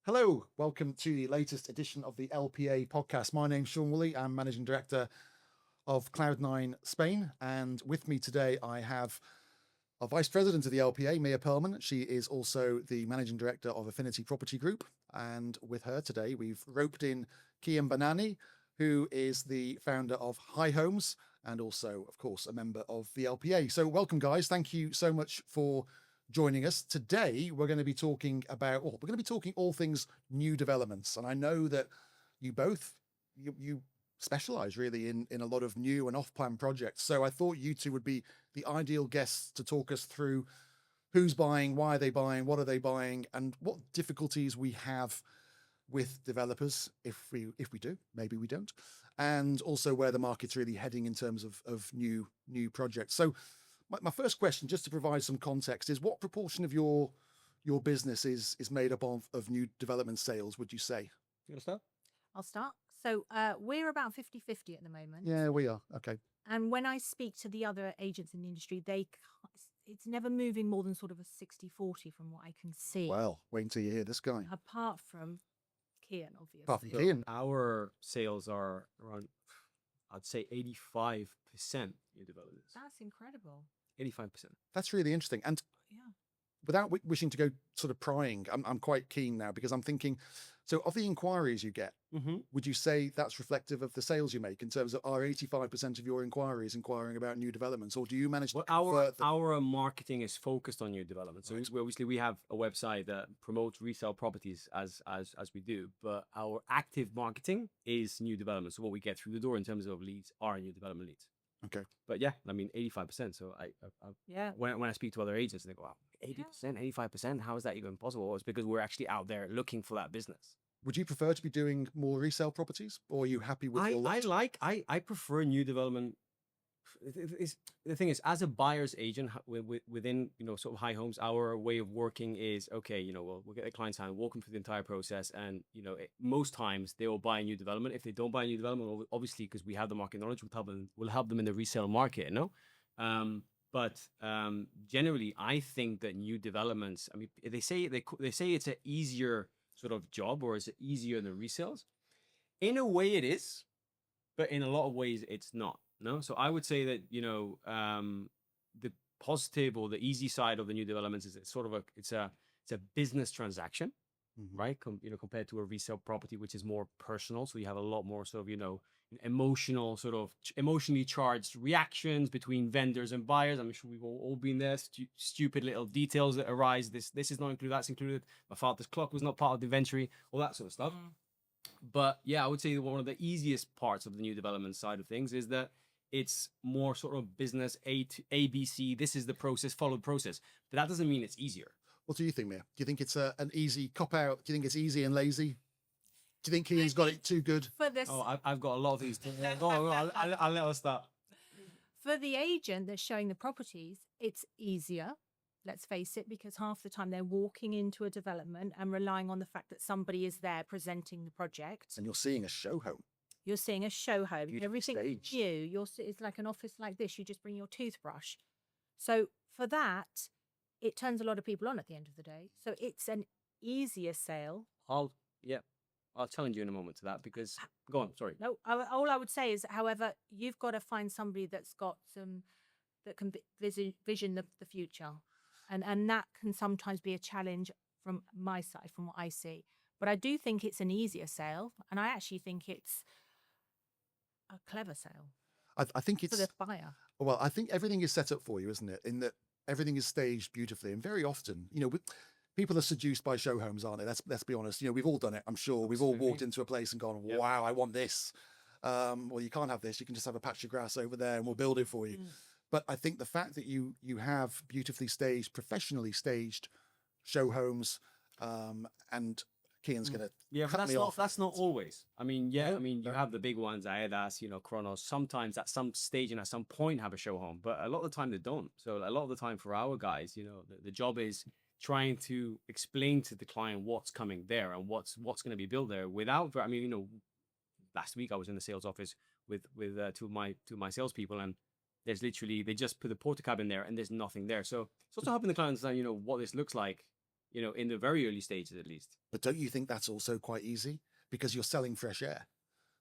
Hello, welcome to the latest edition of the LPA Podcast. My name's Sean Woolley. I'm Managing Director of Cloud9 Spain. And with me today, I have our Vice President of the LPA, Pearlman. She is also the Managing Director of Affinity Property Group. And with her today, we've roped in Kian Bennani, who is the founder of High Homes and also, of course, a member of the LPA. So welcome, guys. Thank you so much for joining us. Today, we're going to be talking all things new developments. And I know that you both, you specialize really in a lot of new and off-plan projects. So I thought you two would be the ideal guests to talk us through who's buying, why are they buying, what are they buying, and what difficulties we have with developers, if we do, maybe we don't, and also where the market's really heading in terms of new projects. So my first question, just to provide some context, is what proportion of your business is made up of new development sales, would you say? You want to start? I'll start. So we're about 50-50 at the moment. Yeah, we are. Okay. And when I speak to the other agents in the industry, it's never moving more than sort of a 60-40 from what I can see. Well, wait until you hear this guy. Apart from Kian, obviously. Apart from So Kian. our sales are around, I'd say 85% new developments. That's incredible. 85%. That's really interesting. And Yeah. without wishing to go sort of prying, I'm quite keen now because I'm thinking, so of the inquiries you get, would you say that's reflective of the sales you make in terms of are 85% of your inquiries inquiring about new developments, or do you manage to convert them? Our marketing is focused on new development. So obviously we have a website that promotes resale properties as we do, but our active marketing is new development. So what we get through the door in terms of leads are new development leads. Okay. But yeah, I mean 85%. So when I speak to other agents, they go, wow, 80%, 85%, how is that even possible? Well, it's because we're actually out there looking for that business. Would you prefer to be doing more resale properties, or are you happy with your lot? I prefer new development. The thing is, as a buyer's agent within, sort of High Homes, our way of working is, okay, we'll get the client's hand, walk them through the entire process. And, most times they will buy a new development. If they don't buy a new development, obviously, because we have the market knowledge, we'll help them in the resale market, But generally, I think that new developments, I mean, they say it's an easier sort of job, or is it easier than resales? In a way it is, but in a lot of ways it's not. No, so I would say that the positive or the easy side of the new developments is it's sort of it's a business transaction, right? Compared to a resale property, which is more personal. So you have a lot more sort of emotionally charged reactions between vendors and buyers. I'm sure we've all been there. Stupid little details that arise. This is not included. That's included. My father's clock was not part of the inventory. All that sort of stuff. But yeah, I would say one of the easiest parts of the new development side of things is that it's more sort of business ABC. This is the process, follow the process. But that doesn't mean it's easier. What do you think, Mia? Do you think it's an easy cop-out? Do you think it's easy and lazy? Do you think Kian's got it too good? For this, I've got a lot of these. Go on, I'll let us start. For the agent that's showing the properties, it's easier. Let's face it, because half the time they're walking into a development and relying on the fact that somebody is there presenting the project. And you're seeing a show home. You're seeing a show home. Beautifully Everything's staged. new. It's like an office like this. You just bring your toothbrush. So for that, it turns a lot of people on at the end of the day. So it's an easier sale. I'll challenge you in a moment to that because go on. Sorry. No, all I would say is, however, you've got to find somebody that can vision the future. And that can sometimes be a challenge from my side, from what I see. But I do think it's an easier sale. And I actually think it's a clever sale. I think it's... For the buyer. Well, I think everything is set up for you, isn't it? In that everything is staged beautifully. And very often, people are seduced by show homes, aren't they? Let's be honest. We've all done it, I'm sure. We've all walked into a place and gone, wow, I want this. Well, you can't have this. You can just have a patch of grass over there and we'll build it for you. But I think the fact that you have beautifully staged, professionally staged show homes, and Kian's going to cut me off. That's not always. I mean, you have the big ones, Aedas, Kronos, sometimes at some stage and at some point have a show home, but a lot of the time they don't. So a lot of the time for our guys, the job is trying to explain to the client what's coming there and what's going to be built there without, last week I was in the sales office with two of my salespeople, and there's literally, they just put the porta cabin there and there's nothing there. So it's also helping the client understand, what this looks like, you know, in the very early stages at least. But don't you think that's also quite easy because you're selling fresh air?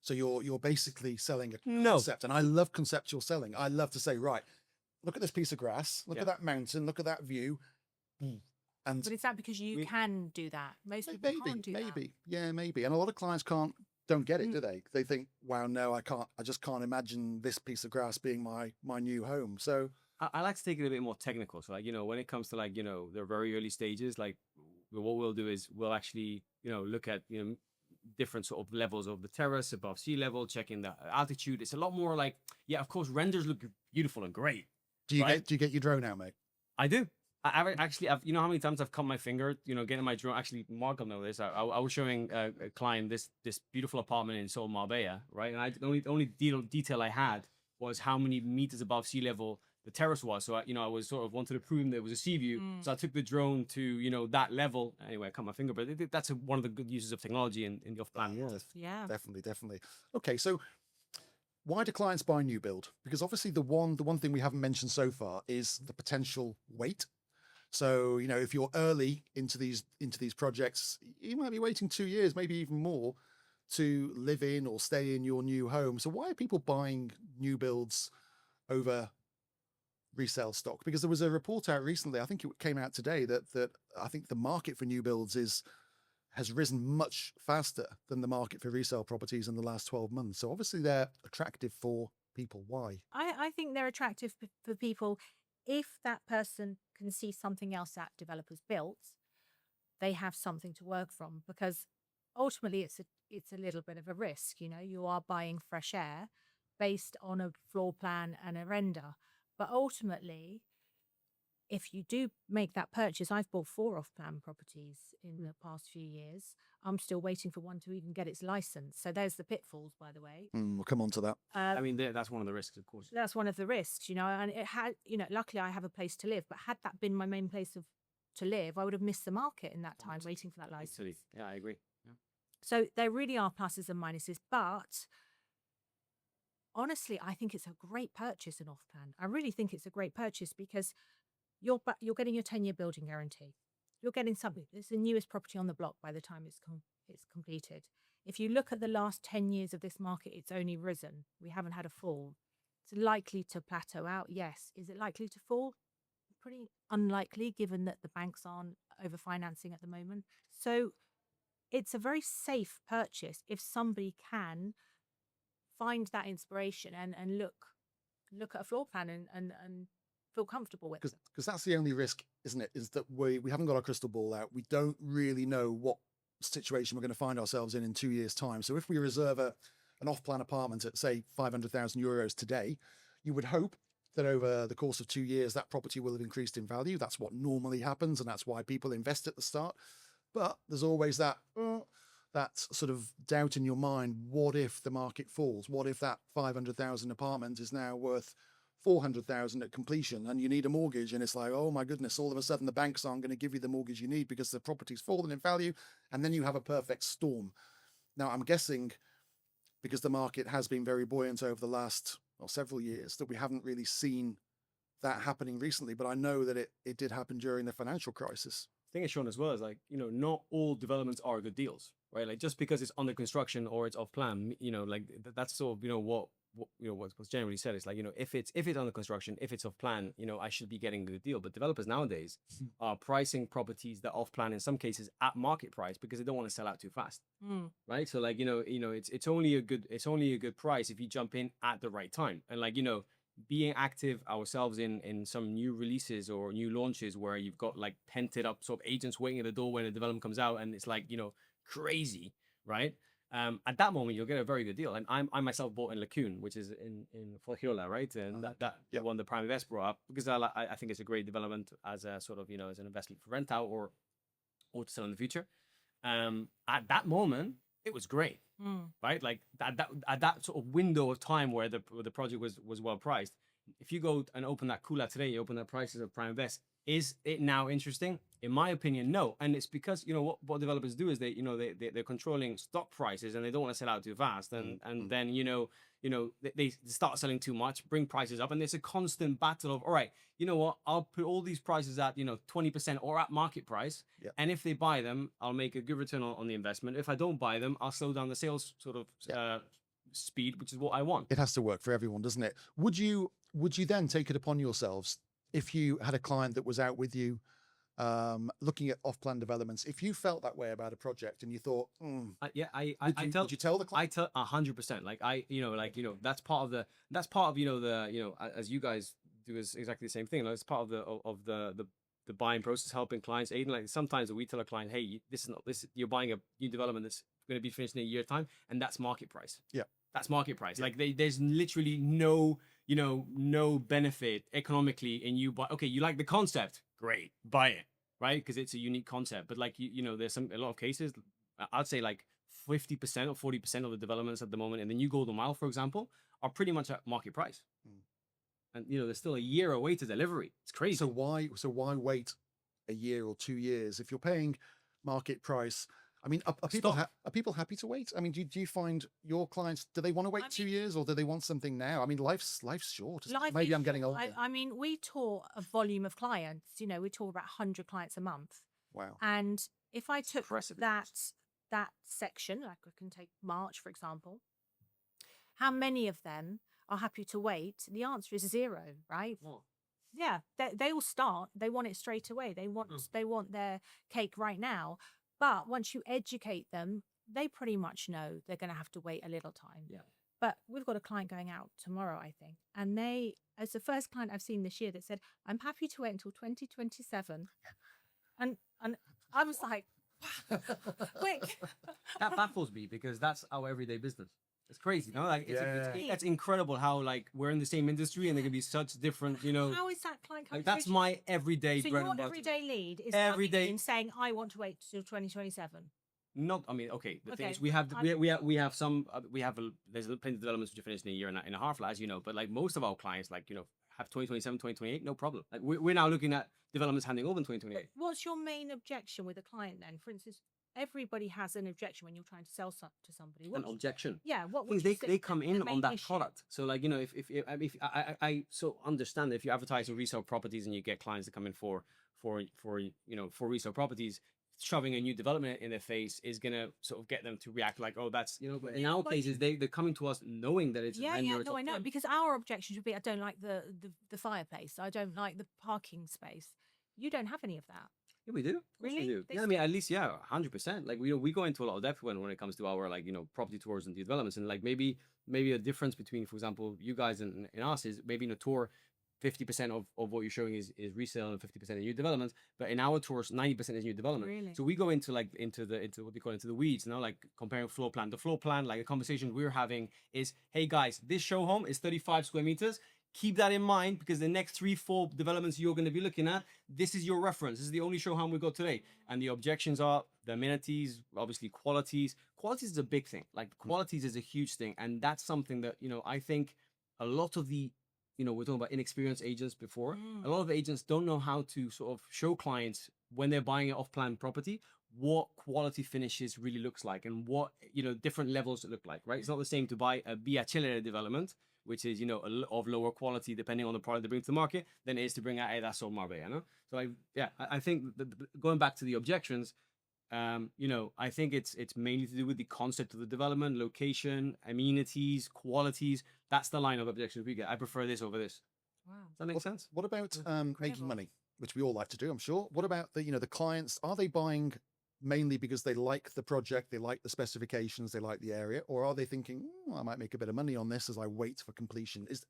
So you're basically selling a concept, and I love conceptual selling. I love to say, right, look at this piece of grass, look at that mountain, look at that view, and But is that because you can do that? Most people can't do that. Maybe. And a lot of clients don't get it, do they? They think, wow, no, I can't. I just can't imagine this piece of grass being my new home. So I like to take it a bit more technical. So like, you know, when it comes to like, you know, the very early stages, like what we'll do is we'll actually, you know, look at, you know, different sort of levels of the terrace above sea level, checking the altitude. It's a lot more like, yeah, of course, renders look beautiful and great. do you get your drone out, mate? I do. I've you know how many times I've cut my finger, you know, getting my drone. Actually, Mark will know this. I was showing a client this beautiful apartment in Seoul, Marbella, right? And the only detail I had was how many meters above sea level the terrace was. So I was sort of wanted to prove there was a sea view. So I took the drone to, you know, that level. Anyway, I cut my finger, but that's one of the good uses of technology in the off-plan world. Yeah, Definitely. Okay, so why do clients buy new build? Because obviously the one thing we haven't mentioned so far is the potential wait. So, you know, if you're early into these projects, you might be waiting 2 years, maybe even more, to live in or stay in your new home. So why are people buying new builds over resale stock? Because there was a report out recently, I think it came out today, that I think the market for new builds has risen much faster than the market for resale properties in the last 12 months. So obviously they're attractive for people. Why? I think they're attractive for people if that person can see something else that developers built. They have something to work from, because ultimately it's a little bit of a risk. You know, you are buying fresh air based on a floor plan and a render. But ultimately, if you do make that purchase, I've bought 4 off-plan properties in the past few years. I'm still waiting for one to even get its license. So there's the pitfalls, by the way. We'll come on to that. I mean, that's one of the risks, of course. That's one of the risks, you know, and it had, you know, luckily I have a place to live, but had that been my main place to live, I would have missed the market in that time waiting for that license. Absolutely. Yeah, I agree. Yeah. So there really are pluses and minuses, but honestly, I think it's a great purchase in off-plan. I really think it's a great purchase because you're getting your 10-year building guarantee. You're getting something. It's the newest property on the block by the time it's completed. If you look at the last 10 years of this market, it's only risen. We haven't had a fall. It's likely to plateau out. Yes. Is it likely to fall? Pretty unlikely, given that the banks aren't overfinancing at the moment. So it's a very safe purchase if somebody can find that inspiration and look at a floor plan and feel comfortable with it. Because that's the only risk, isn't it? Is that we haven't got our crystal ball out. We don't really know what situation we're going to find ourselves in 2 years' time. So if we reserve an off-plan apartment at, say, 500,000 euros today, you would hope that over the course of 2 years, that property will have increased in value. That's what normally happens, and that's why people invest at the start. But there's always that sort of doubt in your mind. What if the market falls? What if that 500,000 apartment is now worth 400,000 at completion and you need a mortgage? And it's like, oh my goodness, all of a sudden the banks aren't going to give you the mortgage you need because the property's fallen in value. And then you have a perfect storm. Now, I'm guessing because the market has been very buoyant over the last several years that we haven't really seen that happening recently. But I know that it did happen during the financial crisis. The thing is, Sean, as well, is like, you know, not all developments are good deals, right? Like just because it's under construction or it's off plan, you know, like that's sort of, you know, what's generally said. It's like, you know, if it's under construction, if it's off plan, you know, I should be getting a good deal. But developers nowadays are pricing properties that off plan in some cases at market price because they don't want to sell out too fast, right? So like, you know, it's only a good price if you jump in at the right time. And like, you know, being active ourselves in some new releases or new launches where you've got like pented up sort of agents waiting at the door when a development comes out and it's like, you know, crazy, right? At that moment, you'll get a very good deal. And I myself bought in Lacoon, which is in Floriola, right? And that one the Prime Invest brought up because I think it's a great development as a sort of, you know, as an investment for rent out or to sell in the future. At that moment, it was great, right? Like at that sort of window of time where the project was well priced. If you go and open that Kula today, you open the prices of Prime Invest. Is it now interesting? In my opinion, no. And it's because, you know, what developers do is they're controlling stock prices and they don't want to sell out too fast. And then, you know, they start selling too much, bring prices up, and there's a constant battle of, all right, you know what, I'll put all these prices at 20% or at market price, and if they buy them, I'll make a good return on the investment. If I don't buy them, I'll slow down the sales sort of speed, which is what I want. It has to work for everyone, doesn't it? Would you then take it upon yourselves if you had a client that was out with you looking at off-plan developments, if you felt that way about a project and you thought, would you tell the client? I tell 100%. That's part of as you guys do is exactly the same thing. It's part of the buying process, helping clients, aiding. Like sometimes we tell a client, hey, you're buying a new development that's going to be finished in a year time, and that's market price. Yeah, that's market price. Like there's literally no benefit economically in you buy. Okay, you like the concept, great, buy it, right? Because it's a unique concept. But there's a lot of cases. I'd say like 50% or 40% of the developments at the moment in the new Golden Mile, for example, are pretty much at market price. And there's still a year away to delivery. It's crazy. So why wait a year or 2 years if you're paying market price? I mean, are people happy to wait? I mean, do you find your clients, do they want to wait 2 years, or do they want something now? I mean, life's short. Maybe I'm getting older. I mean, we tour a volume of clients. We tour about 100 clients a month. Wow. And if I took that section, like I can take March, for example, how many of them are happy to wait? The answer is 0, right? What? Yeah, they all start. They want it straight away. They want their cake right now. But once you educate them, they pretty much know they're going to have to wait a little time. Yeah. But we've got a client going out tomorrow, I think. And they, as the first client I've seen this year, that said, I'm happy to wait until 2027. And I was like, wow, quick. That baffles me because that's our everyday business. It's crazy, that's incredible how we're in the same industry and there can be such different, How is that client coming? that's my everyday so bread your and butter. everyday lead is Every day in saying, I want to wait till 2027. Not, I mean, okay. The thing is, we have there's plenty of developments which are finished in a year and a half, as you know. But most of our clients, have 2027, 2028, no problem. We're now looking at developments handing over in 2028. But what's your main objection with a client then? For instance, everybody has an objection when you're trying to sell to somebody. An objection. Yeah. What things they come in on that product. So if I so understand that if you advertise or resale properties and you get clients that come in for resale properties, shoving a new development in their face is gonna sort of get them to react like, oh, that's But in our cases, they're coming to us knowing that it's I know, because our objections would be, I don't like the fireplace, I don't like the parking space. You don't have any of that. Yeah, we do. Really? We do. Yeah, I mean, at least 100%. We go into a lot of depth when it comes to our property tours and developments, and maybe a difference between, for example, you guys and us is maybe in a tour 50% of what you're showing is resale and 50% new developments, but in our tours 90% is new development. Really? So we go into into what they call into the weeds, comparing floor plan. The floor plan, the conversation we're having is, hey guys, this show home is 35 square meters. Keep that in mind because the next 3-4 developments you're going to be looking at, this is your reference. This is the only show home we got today. And the objections are the amenities, obviously qualities. Qualities is a big thing. Qualities is a huge thing. And that's something that, I think a lot of the, we're talking about inexperienced agents before. A lot of agents don't know how to sort of show clients when they're buying an off-plan property, what quality finishes really looks like and what, different levels look like, right? It's not the same to buy a Biaccelere development, which is, of lower quality depending on the product they bring to the market, than it is to bring out a Sol Marbella, So I think going back to the objections, I think it's mainly to do with the concept of the development, location, amenities, qualities. That's the line of objections we get. I prefer this over this. Wow. Does that make sense? What about making money, which we all like to do, I'm sure? What about the clients? Are they buying mainly because they like the project, they like the specifications, they like the area, or are they thinking, I might make a bit of money on this as I wait for completion? Is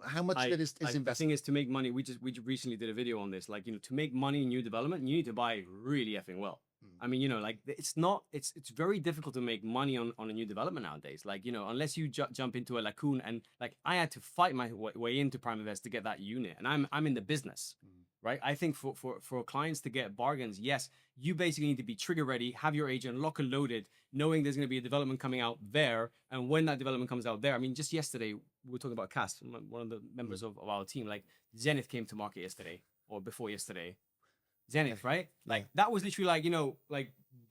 how much of it is invested? The thing is, to make money, we recently did a video on this. To make money in new development, you need to buy really effing well. I mean, it's very difficult to make money on a new development nowadays. Unless you jump into a Lacoon, and I had to fight my way into Prime Invest to get that unit, and I'm in the business, right? I think for clients to get bargains, yes, you basically need to be trigger ready, have your agent lock and loaded, knowing there's going to be a development coming out there, and when that development comes out there, I mean, just yesterday we were talking about Cast, one of the members of our team, Zenith came to market yesterday or before yesterday. Zenith, right? That was literally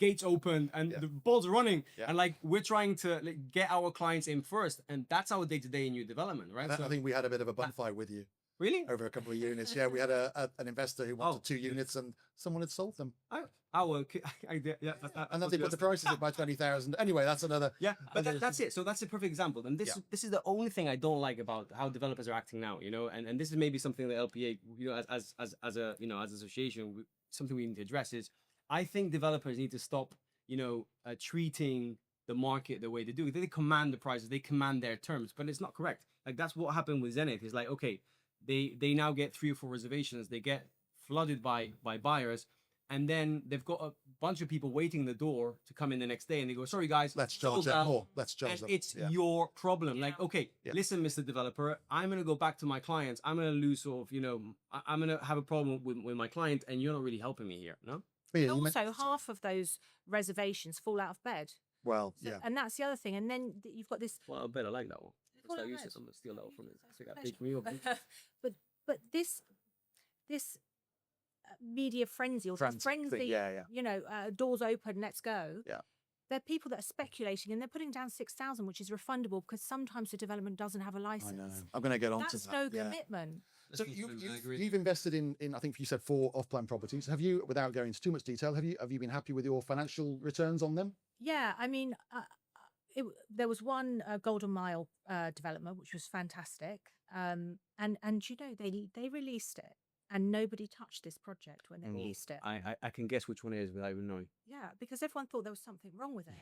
gates open and the balls are running, Yeah. and like we're trying to like, get our clients in first, and that's our day-to-day in new development, right? I think we had a bit of a bun fight with you Really? over a couple of units. Yeah, we had an investor who wanted 2 units, and someone had sold them, and then they put the prices up by 20,000. Anyway, that's another. Yeah, but that's it. So that's a perfect example. And this is the only thing I don't like about how developers are acting now, you know, and this is maybe something that LPA, you know, as a, you know, as an association, something we need to address is I think developers need to stop, you know, treating the market the way they do. They command the prices, they command their terms, but it's not correct. Like that's what happened with Zenith. It's like, okay, they now get 3 or 4 reservations. They get flooded by buyers. And then they've got a bunch of people waiting the door to come in the next day, and they go, "Sorry, guys, Let's charge that more. Let's charge and that. it's your problem." Like, okay, Yeah. listen, Mr. Developer, I'm gonna go back to my clients. I'm gonna lose sort of, you know, I'm gonna have a problem with my client, and you're not really helping me here, no? But yeah, you Also, half of those reservations fall out of bed. well, So- yeah. And that's the other thing. And then you've got this. Well, I bet I like that one. Fall So out you of said bed. I'm gonna steal that one from me. That's So I got pleasure. big me up. but this media frenzy or Frantic thing, frenzy, yeah. you know, doors open, let's go. Yeah. There are people that are speculating and they're putting down 6,000, which is refundable because sometimes the development doesn't have a I license. know. I'm going to get on to That's that. no yeah. commitment. So I agree. you've invested in I think you said 4 off-plan properties. Have you, without going into too much detail, have you been happy with your financial returns on them? Yeah, I mean, there was one Golden Mile development which was fantastic, and you know they released it and nobody touched this project when they released it. I can guess which one it is without even knowing. Yeah, because everyone thought there was something wrong with it.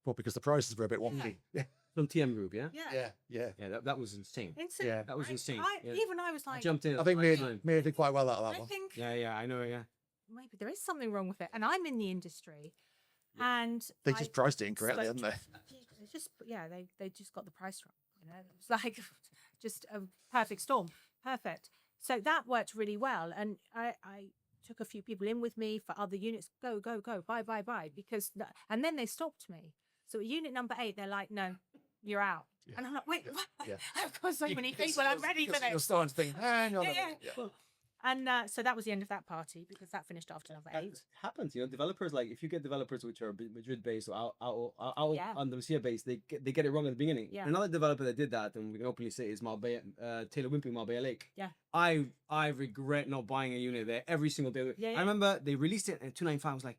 Well, because the prices were a bit wonky. Yeah. From TM Group, yeah? Yeah, Yeah. Yeah, that was insane. Insane. Yeah. That was right? insane. Yeah. Yeah. I was I like, jumped in. I think at the right time. Mia did quite well out of that I one. think Yeah, I know, yeah. maybe there is something wrong with it, and I'm in the industry, and They just priced it incorrectly, spoke didn't to- they? They just they just got the price wrong. You know, it was like just a perfect storm. Perfect. So that worked really well, and I took a few people in with me for other units. Go, buy, because and then they stopped me. So at unit number 8, they're like, "No, you're out." Yeah. And I'm like, "Wait, what? Yeah. I've got so many people. I'm ready for You're this." starting to think, hang on a Yeah, minute. yeah. Yeah. And so that was the end of that party because that finished after number 8. It happens, you know. Developers, like if you get developers which are Madrid based or out Yeah. Andalusia based, they get it wrong at the beginning. Yeah. Another developer that did that, and we can openly say, is Marbella, Taylor Wimpey, Marbella Lake. Yeah. I regret not buying a unit there every single day. Yeah, yeah. I remember they released it at 295. I was like,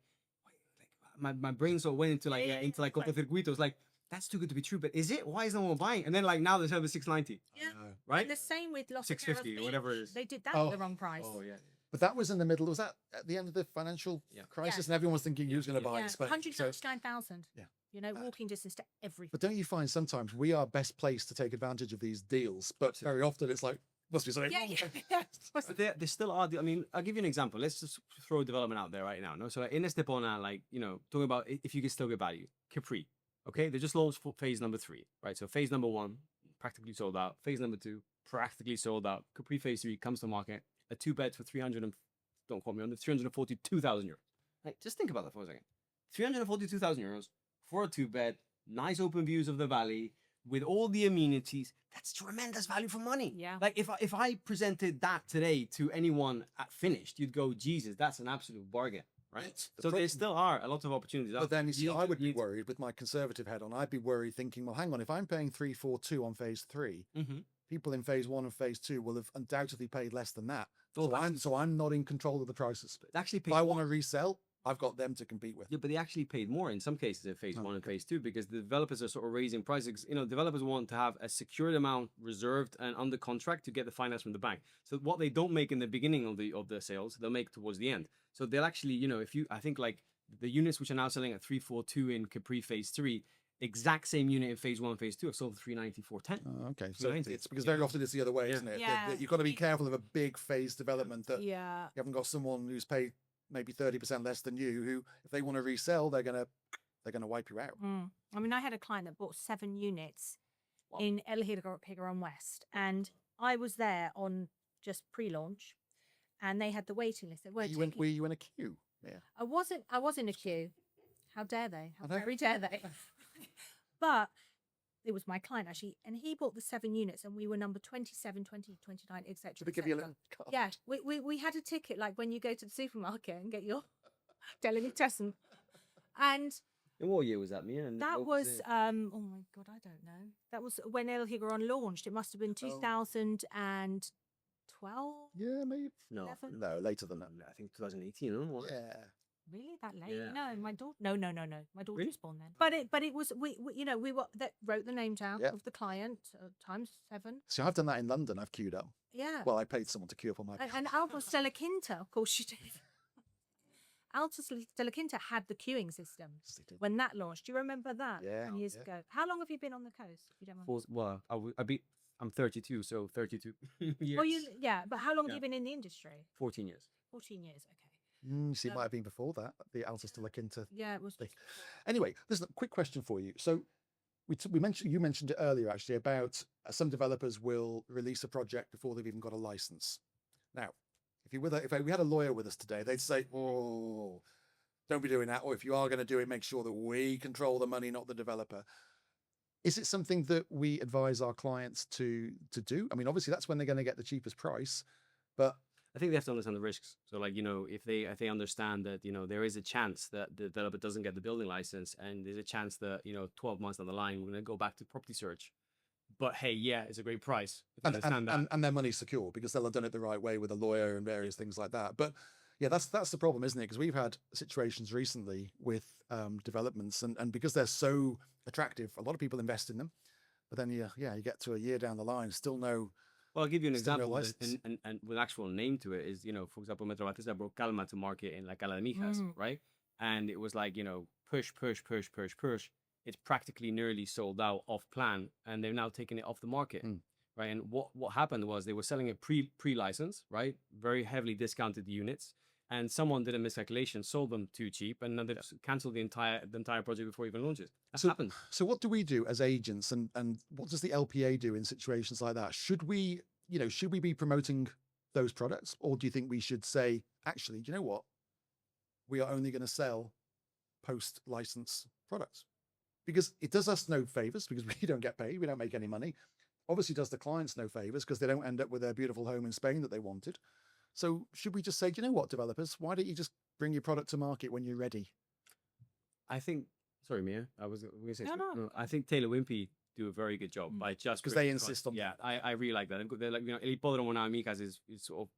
my brain sort of went into like Yeah, into like it's like- cortocircuitos. Like that's too good to be true, but is it? Why is no one buying? And then like now they're selling 690, Yeah. right? And the same with Los 650 Angeles or whatever it Beach. is. They did that Oh. at the wrong price. Oh yeah. But that was in the middle. Was that at the end of the financial Yeah. crisis? And everyone was thinking you was going to buy Yeah, this space. So, 199,000. Yeah. You know, walking distance to everything. but don't you find sometimes we are best placed to take advantage of these deals, but very often it's like, must be something Yeah, wrong. yeah. But there still are. I mean, I'll give you an example. Let's just throw development out there right now. No, so like in Estepona, like you know, talking about if you can still get value, Capri. Okay, they just launched for phase number 3, right? So phase number 1 practically sold out. Phase number 2 practically sold out. Capri phase 3 comes to market. A 2-bed for 300 and don't quote me on the 342,000 euros. Like, just think about that for a second. 342,000 euros for a 2-bed, nice open views of the valley with all the amenities. That's tremendous value for money. Yeah. Like if I presented that today to anyone at finished, you'd go, Jesus, that's an absolute bargain, right? The So there problem- still are a lot of opportunities. But then you see, You I need would to- be you need to- worried with my conservative head on. I'd be worried thinking, well, hang on, if I'm paying 342 on phase 3, Mhm. people in phase 1 and phase 2 will have undoubtedly paid less than that. Oh, So I'm not in control of the prices. They actually If paid I more. want to resell, I've got them to compete with. Yeah, but they actually paid more in some cases in phase Oh, 1 and phase 2 because the developers are sort of raising prices. You know, developers want to have a secured amount reserved and under contract to get the finance from the bank. So what they don't make in the beginning of the sales, they'll make towards the end. So they'll actually, you know, I think like the units which are now selling at 342 in Capri phase 3, exact same unit in phase 1 and phase 2 are sold for 390, 410. Oh, okay. So 390. it's because very often it's the other way, Yeah. isn't it? Yeah. You've got to be careful of a big phase development that you Yeah. haven't got someone who's paid maybe 30% less than you, who, if they want to resell, they're gonna wipe you out. Mm. I mean, I had a client that bought 7 units in El Higueron West, and I was there on just pre-launch, and they had the waiting list. They weren't Were you in a queue? Yeah. I was in a queue. How dare they? How I know. very dare they? But it was my client actually, and he bought the 7 units, and we were number 27, 20, 29, etc. Did they give you a little card? Yeah, we had a ticket like when you go to the supermarket and get your delicatessen. And And what year was that, Mia? And that what was, it? oh my God, I don't know. That was when El Higueron launched. It must have been 2012. Yeah, maybe. No, 11? No, later than that. I think 2018. No? Yeah. Really, that late? Yeah. No, my daughter. No. My daughter Really? was born then. But it was we we were that wrote the name down Yep. of the client times 7. See, I've done that in London. I've queued up. Yeah. Well, I paid someone to queue up on my. And Altos de la Quinta, of course, she did. Altos de la Quinta had the queuing system Yes, they did. when that launched. Do you remember that? Yeah, Years yeah. ago. How long have you been on the coast? If you don't mind. Well, I'm 32, so 32 years. Well, but how long have Yeah. you been in the industry? 14 years. 14 years. Okay. See, it might have been before that, the Altus de la Quinta. Yeah, it was. thing. Anyway, listen, a quick question for you. So you mentioned it earlier actually about some developers will release a project before they've even got a license. Now, if we had a lawyer with us today, they'd say, "Oh, don't be doing that." Or if you are going to do it, make sure that we control the money, not the developer. Is it something that we advise our clients to do? I mean, obviously that's when they're going to get the cheapest price, but I think they have to understand the risks. So, like, if they understand that, there is a chance that the developer doesn't get the building license, and there's a chance that, 12 months down the line, we're going to go back to property search. But hey, yeah, it's a great price. If they understand that. and their money's secure because they'll have done it the right way with a lawyer and various things like that. But yeah, that's the problem, isn't it? Because we've had situations recently with developments, and because they're so attractive, a lot of people invest in them. But then you get to a year down the line, still no. Well, I'll give you an Still no example, license. and with actual name to it is, for example, Metro Batista brought Calma to market in La Cala de Mijas, right? And it was like, push. It's practically nearly sold out off plan, and they've now taken it off the market, right? And what happened was they were selling a pre-license, right? Very heavily discounted units, and someone did a miscalculation, sold them too cheap, and then they cancelled the entire project before it even launches. That happens. So what do we do as agents, and what does the LPA do in situations like that? Should we be promoting those products, or do you think we should say, actually, do you know what? We are only going to sell post-license products because it does us no favors because we don't get paid, we don't make any money. Obviously, does the clients no favors because they don't end up with their beautiful home in Spain that they wanted. So should we just say, do you know what, developers? Why don't you just bring your product to market when you're ready? I think. Sorry, Mia. I was going to say. No. I think Taylor Wimpey do a very good job by just Because they insist on. Yeah, I really like that. They're like, El Hipódromo now Micas is sort of,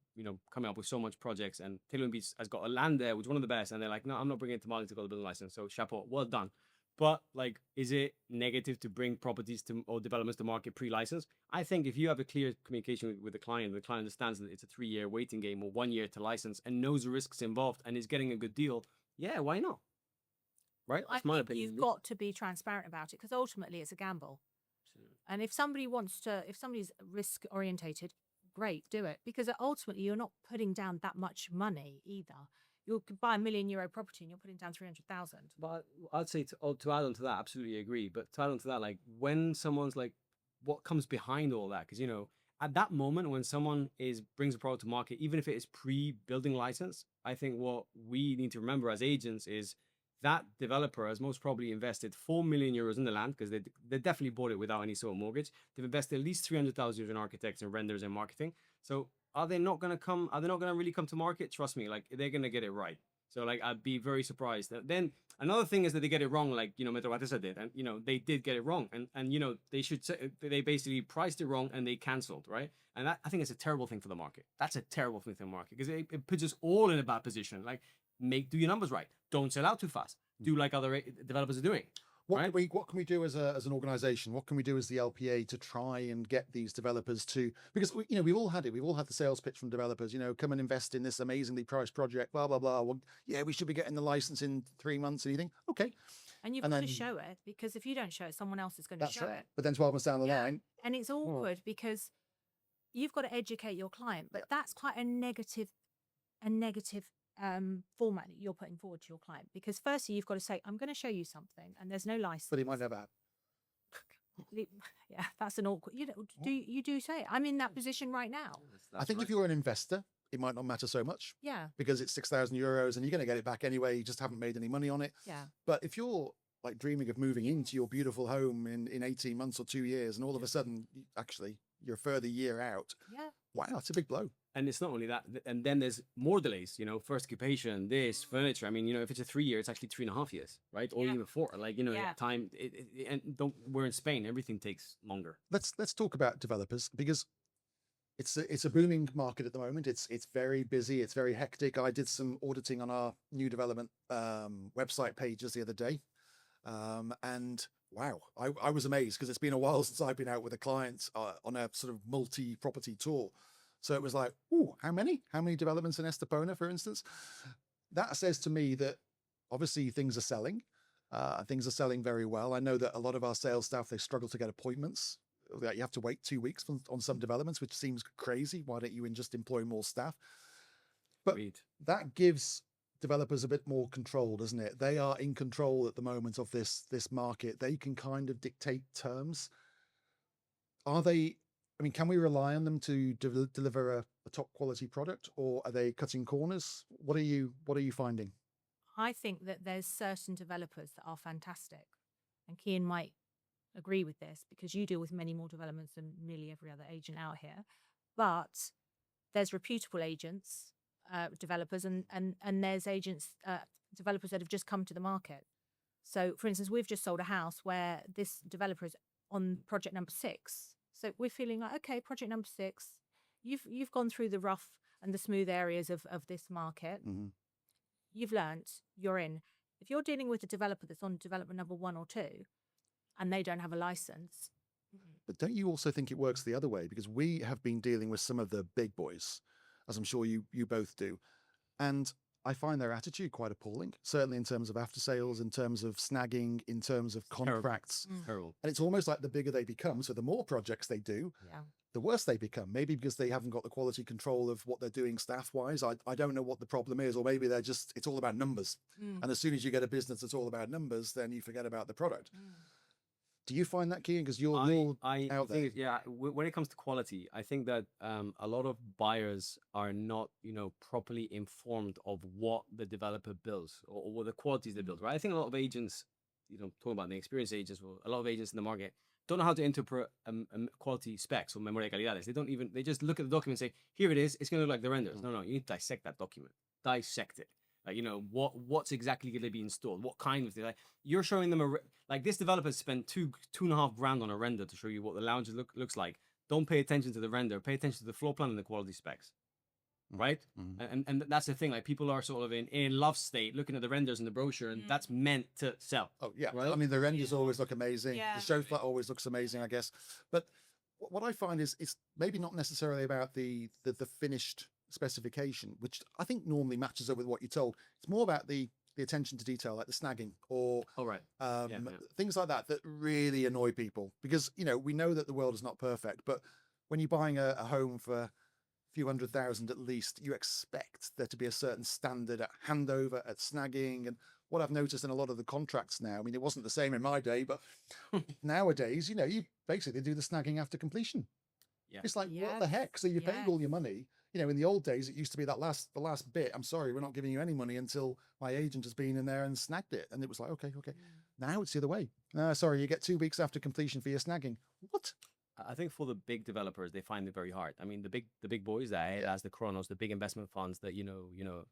coming up with so much projects, and Taylor Wimpey has got a land there, which is one of the best, and they're like, no, I'm not bringing it to market to go to building license. So chapeau, well done. But like, is it negative to bring properties or developments to market pre-license? I think if you have a clear communication with the client understands that it's a 3-year waiting game or 1 year to license and knows the risks involved and is getting a good deal, yeah, why not? Right? I That's my think opinion. you've got to be transparent about it because ultimately it's a gamble. And if somebody's risk orientated, great, do it. Because ultimately you're not putting down that much money either. You could buy €1 million property and you're putting down 300,000. But I'd say to add on to that, absolutely agree. But to add on to that, like when someone's like, what comes behind all that? Because, at that moment when someone brings a product to market, even if it is pre-building license, I think what we need to remember as agents is that developer has most probably invested €4 million in the land because they definitely bought it without any sort of mortgage. They've invested at least 300,000 in architects and renders and marketing. So are they not going to really come to market? Trust me, like they're going to get it right. So like I'd be very surprised. Then another thing is that they get it wrong, like Metro Batista did, and they did get it wrong, and they should say they basically priced it wrong and they cancelled, right? And that, I think it's a terrible thing for the market. That's a terrible thing for the market because it puts us all in a bad position. Like do your numbers right. Don't sell out too fast. Do like other developers are doing. What can we do as an organization? What can we do as the LPA to try and get these developers to, because we've all had it. We've all had the sales pitch from developers, come and invest in this amazingly priced project, blah, blah, blah. Well, yeah, we should be getting the license in 3 months. And you think, okay. And you've got to show it because if you don't show it, someone else is going to show it. But then 12 months down the line. And it's awkward because you've got to educate your client, but that's quite a negative format that you're putting forward to your client, because firstly you've got to say, I'm going to show you something and there's no license, But he might never have. Yeah, that's an awkward, do say it. I'm in that position right now. I think if you're an investor, it might not matter so much. Yeah, because it's €6,000 and you're going to get it back anyway. You just haven't made any money on it. yeah. But if you're like dreaming of moving into your beautiful home in 18 months or 2 years, and all of a sudden actually you're a further year out. Yeah. Wow, that's a big blow. And it's not only that, and then there's more delays, you know, first occupation, this, furniture. I mean, you know, if it's a 3 year, it's actually 3.5 years, right? Or Yeah. even 4, like, you know, Yeah. time, and we're in Spain, everything takes longer. Let's talk about developers, because it's a booming market at the moment. It's very busy. It's very hectic. I did some auditing on our new development website pages the other day, and wow, I was amazed, because it's been a while since I've been out with a client on a sort of multi-property tour. So it was like, oh, how many developments in Estepona, for instance? That says to me that obviously things are selling. Things are selling very well. I know that a lot of our sales staff, they struggle to get appointments. That you have to wait 2 weeks on some developments, which seems crazy. Why don't you just employ more staff? But that gives developers a bit more control, doesn't it? They are in control at the moment of this market. They can kind of dictate terms. Are they? I mean, can we rely on them to deliver a top quality product, or are they cutting corners? What are you finding? I think that there's certain developers that are fantastic, and Kian might agree with this, because you deal with many more developments than nearly every other agent out here. But there's reputable agents, developers, and there's agents, developers that have just come to the market. So, for instance, we've just sold a house where this developer is on project number 6. So we're feeling like, okay, project number 6, you've gone through the rough and the smooth areas of this market. Mm-hmm. You've learnt, you're in. If you're dealing with a developer that's on development number 1 or 2, and they don't have a license. But don't you also think it works the other way? Because we have been dealing with some of the big boys, as I'm sure you both do. And I find their attitude quite appalling, certainly in terms of after sales, in terms of snagging, in terms of contracts. Terrible. And it's almost like the bigger they become, so the more projects they do, the worse they become. Maybe because they haven't got the quality control of what they're doing staff-wise. I don't know what the problem is, or maybe it's all about numbers. And as soon as you get a business that's all about numbers, then you forget about the product. Do you find that, Kian? Because you're out there. When it comes to quality, I think that a lot of buyers are not, you know, properly informed of what the developer builds, or what the qualities they build, right? I think a lot of agents, you know, talking about the experienced agents, or a lot of agents in the market don't know how to interpret quality specs or memoria de calidades. They just look at the document and say, here it is, it's going to look like the renders. No, you need to dissect that document, dissect it. Like, you know, what's exactly going to be installed? What kind of thing? Like, you're showing them like, this developer spent $2.5 grand on a render to show you what the lounge looks like. Don't pay attention to the render. Pay attention to the floor plan and the quality specs, right? And that's the thing. Like, people are sort of in love state, looking at the renders in the brochure, and that's meant to sell. Oh yeah, right? I mean, the renders always look amazing. Yeah. The show flat always looks amazing, I guess. But what I find is it's maybe not necessarily about the finished specification, which I think normally matches up with what you're told. It's more about the attention to detail, like the snagging or things like that really annoy people, because, you know, we know that the world is not perfect, but when you're buying a home for a few $100,000 at least, you expect there to be a certain standard at handover, at snagging. And what I've noticed in a lot of the contracts now, I mean, it wasn't the same in my day, but nowadays, you know, you basically do the snagging after completion. It's like, what the heck? So you paid all your money. You know, in the old days, it used to be the last bit. I'm sorry, we're not giving you any money until my agent has been in there and snagged it. And it was like, okay. Now it's the other way. Sorry, you get 2 weeks after completion for your snagging. What? I think for the big developers, they find it very hard. I mean, the big boys, as the Chronos, the big investment funds that you know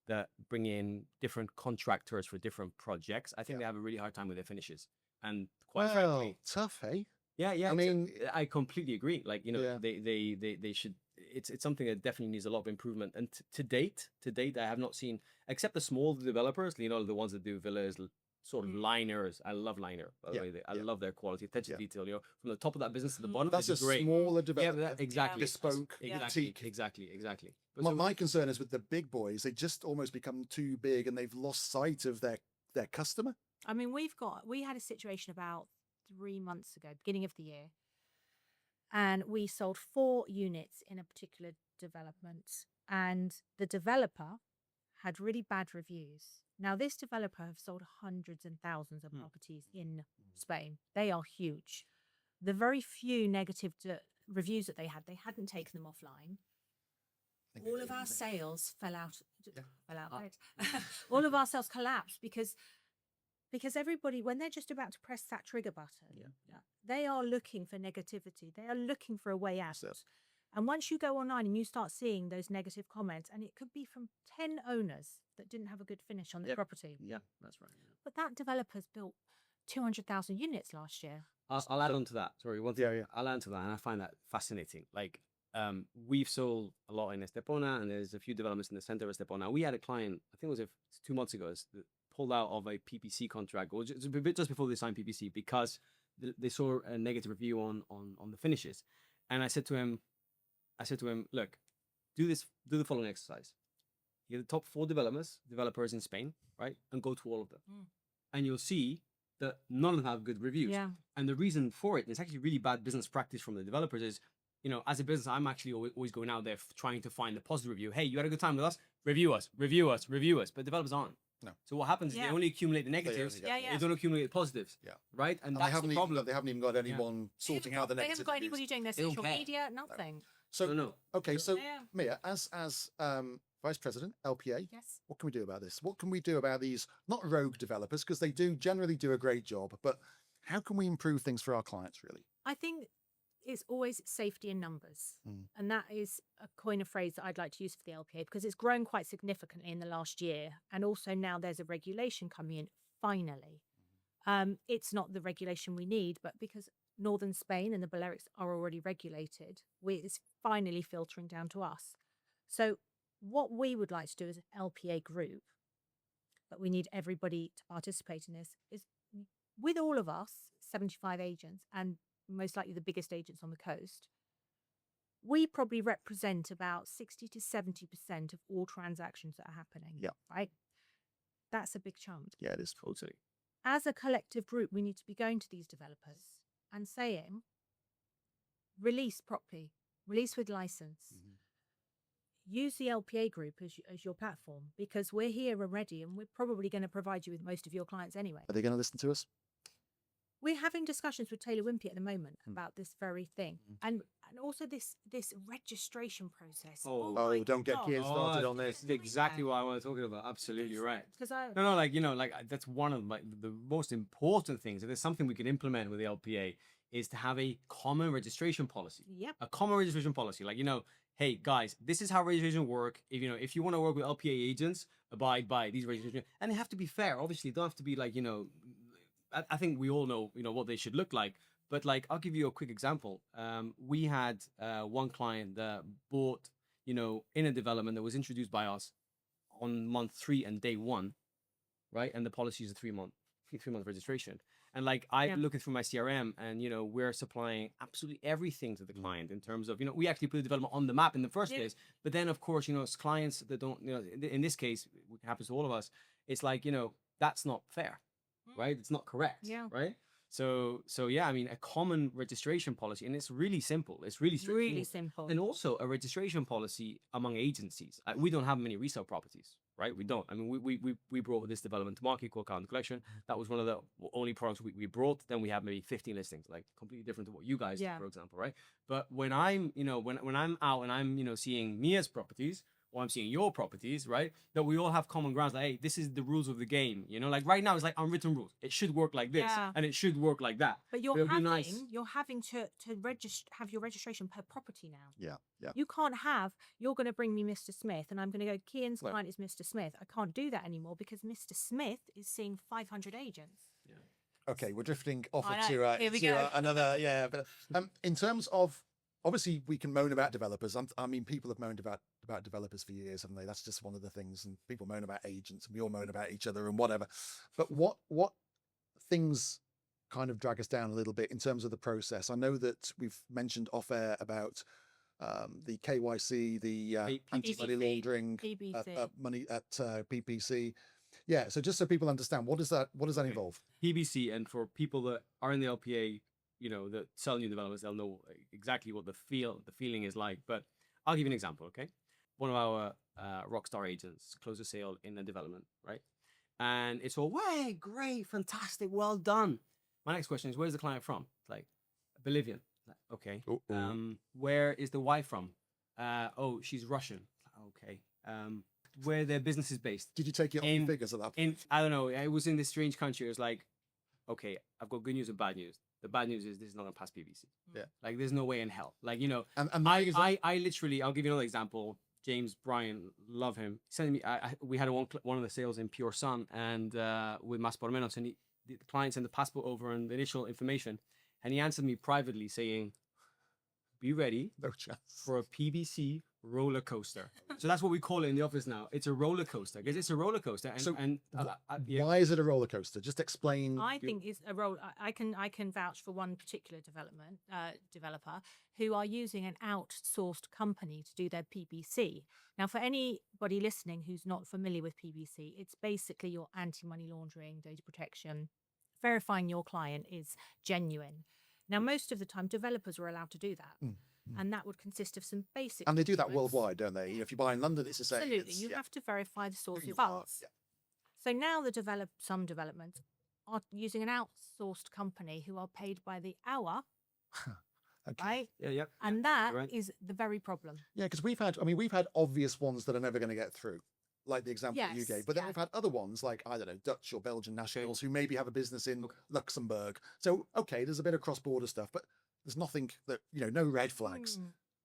that bring in different contractors for different projects. I think they have a really hard time with their finishes. And quite frankly, tough, hey? Yeah. I mean, I completely agree. Like, you know, they should. It's something that definitely needs a lot of improvement. And to date, I have not seen, except the small developers, you know, the ones that do villas, sort of liners. I love liner, by the way. I love their quality, attention to detail. You know, from the top of that business to the bottom. That's a great. smaller developer. Exactly. Bespoke, Exactly. But my concern is with the big boys, they just almost become too big and they've lost sight of their customer. I mean, we had a situation about 3 months ago, beginning of the year, and we sold 4 units in a particular development, and the developer had really bad reviews. Now, this developer have sold hundreds and thousands of properties in Spain. They are huge. The very few negative reviews that they hadn't taken them offline. All of our sales fell out. All of our sales collapsed because Because everybody, when they're just about to press that trigger button, Yeah. they are looking for negativity. They are looking for a way out. That's it. And once you go online and you start seeing those negative comments, and it could be from 10 owners that didn't have a good finish on the Yep. property. Yeah, that's right. Yeah. But that developer's built 200,000 units last year. I'll add on to that. Sorry, one thing. Yeah, yeah. I'll add to that, and I find that fascinating. Like, we've sold a lot in Estepona, and there's a few developments in the center of Estepona. We had a client, I think it was 2 months ago, that pulled out of a PPC contract, or just before they signed PPC, because they saw a negative review on the finishes. And I said to him, look, do the following exercise. You get the top 4 developers in Spain, right, and go to all of them, and you'll see that none of them have good reviews. Yeah. And the reason for it, and it's actually really bad business practice from the developers, is, you know, as a business, I'm actually always going out there trying to find a positive review. Hey, you had a good time with us? Review us. But developers aren't. No. So what happens is they only accumulate the negatives. only get Yeah, They don't accumulate the positives. Yeah. Right? And And that's the problem. they haven't even got anyone sorting out the They negative haven't got reviews. anybody doing their They don't social care. media, nothing. So, No. okay, so Yeah. Mia, as Vice President, LPA, Yes. what can we do about this? What can we do about these, not rogue developers, because they do generally do a great job, but how can we improve things for our clients, really? I think it's always safety in numbers. Mm. And that is a coin of phrase that I'd like to use for the LPA because it's grown quite significantly in the last year. And also now there's a regulation coming in, finally. It's not the regulation we need, but because Northern Spain and the Balearics are already regulated, it's finally filtering down to us. So what we would like to do as an LPA group, but we need everybody to participate in this, is with all of us, 75 agents, and most likely the biggest agents on the coast, we probably represent about 60 to 70% of all transactions that are happening. Yeah. Right? That's a big chunk. Yeah, it is. Totally. As a collective group, we need to be going to these developers and saying, release properly, release with license. Use the LPA group as your platform because we're here already and we're probably going to provide you with most of your clients anyway. Are they going to listen to us? We're having discussions with Taylor Wimpey at the moment about this very thing, and also this registration process. Oh, my don't get God. Kian started on this. This is exactly what I want to talk about. Absolutely right. Because I No, like, you know, like that's one of the most important things. If there's something we can implement with the LPA is to have a common registration policy. Yep. A common registration policy. Like, you know, hey guys, this is how registration work. If you want to work with LPA agents, abide by these registration, and they have to be fair. Obviously, they don't have to be like, you know, I think we all know, you know, what they should look like. But like, I'll give you a quick example. We had one client that bought, you know, in a development that was introduced by us on month 3 and day 1, right? And the policy is a 3-month registration. And like, I'm looking through my CRM and, you know, we're supplying absolutely everything to the client in terms of, you know, we actually put the development on the map in the first place. But then, of course, you know, it's clients that don't, you know, in this case, it happens to all of us. It's like, you know, that's not fair, right? It's not correct, right? So yeah, I mean, a common registration policy, and it's really simple. It's really straightforward. really simple. And also a registration policy among agencies. We don't have many resale properties, right? We don't. I mean, we brought this development to market called Counter Collection. That was one of the only products we brought. Then we have maybe 15 listings, like completely different to what you guys do, for example, right? But when I'm, you know, when I'm out and I'm, you know, seeing Mia's properties, or I'm seeing your properties, right? That we all have common grounds. Like, hey, this is the rules of the game. You know, like right now it's like unwritten rules. It should work like this, and it should work like that. But you're it'll be having nice. you're having to have your registration per property now. Yeah. You can't have, you're going to bring me Mr. Smith and I'm going to go, Kian's client is Mr. Smith. I can't do that anymore because Mr. Smith is seeing 500 agents. Okay, we're drifting off I know. to, Here we go. another, but in terms of, obviously we can moan about developers. I mean, people have moaned about developers for years, haven't they? That's just one of the things, and people moan about agents and we all moan about each other and whatever. But what things kind of drag us down a little bit in terms of the process? I know that we've mentioned off air about the KYC, the anti-money laundering, PBC. money at PPC. Yeah, so just so people understand, what does that involve? PBC, and for people that are in the LPA, you know, that sell new developments, they'll know exactly what the feeling is like. But I'll give you an example, okay? One of our rockstar agents closed a sale in a development, right? And it's all, way, great, fantastic, well done. My next question is, where's the client from? It's like, Bolivian. Like, okay. Where is the wife from? Oh, she's Russian. Okay. where their business is based. Did you take your own figures at that point? I don't know. I was in this strange country. It was like, okay, I've got good news and bad news. The bad news is this is not gonna pass PVC. Yeah. Like there's no way in hell. Like, you know, And I literally, I'll give you another example. James Bryan, love him. Sending me, we had one of the sales in Pure Sun and with Mas por Menos, and the client sent the passport over and the initial information, and he answered me privately saying, "Be ready no chance. for a PVC roller coaster." So that's what we call it in the office now. It's a roller coaster because it's a roller coaster. And, yeah. Why is it a roller coaster? Just explain. I think it's a role. I can vouch for one particular developer who are using an outsourced company to do their PPC. Now, for anybody listening who's not familiar with PPC, it's basically your anti-money laundering, data protection, verifying your client is genuine. Now, most of the time, developers are allowed to do that. And that would consist of some basic. And they do that documents. worldwide, don't they? If you buy in London, it's the same. Absolutely, you have to verify the source Who of you are, funds. yeah. So now some developments are using an outsourced company who are paid by the hour, Okay. right? Yeah. And that right. is the very problem. Yeah, because we've had obvious ones that are never going to get through, like the example that you Yes, gave. But then yeah. we've had other ones, like, I don't know, Dutch or Belgian nationals who maybe have a business in Luxembourg. So, okay, there's a bit of cross-border stuff, but there's nothing that, no red flags.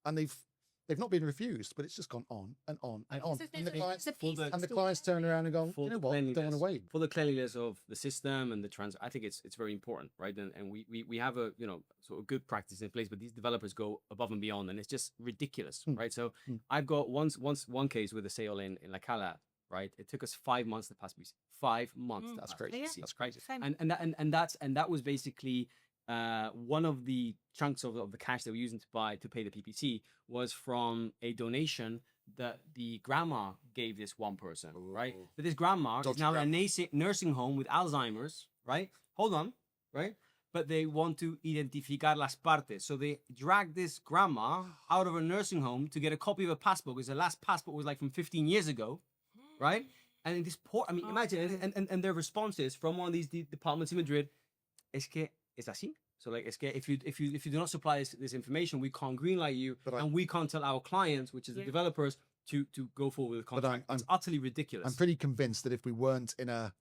And they've not been refused, but it's just gone on and on and on. And the clients turn around and go, you know what, don't want to wait. For the cleanliness of the system and I think it's very important, right? And we have a sort of good practice in place, but these developers go above and beyond, and it's just ridiculous, right? So I've got one case with a sale in La Cala, right? It took us 5 months to pass PVC. 5 months. That's crazy. Yeah. That's crazy. And that was basically one of the chunks of the cash that we're using to pay the PPC was from a donation that the grandma gave this one person, right? But this grandma is now in a nursing home with Alzheimer's, right? Hold on, right? But they want to identificar las partes. So they drag this grandma out of a nursing home to get a copy of a passport, because the last passport was like from 15 years ago, right? And this poor, I mean, imagine, and their responses from one of these departments in Madrid, es que es así. So like, es que if you do not supply this information, we can't greenlight you, and we can't tell our clients, which is the developers, to go forward with the contract. It's utterly ridiculous. I'm pretty convinced that if we weren't in a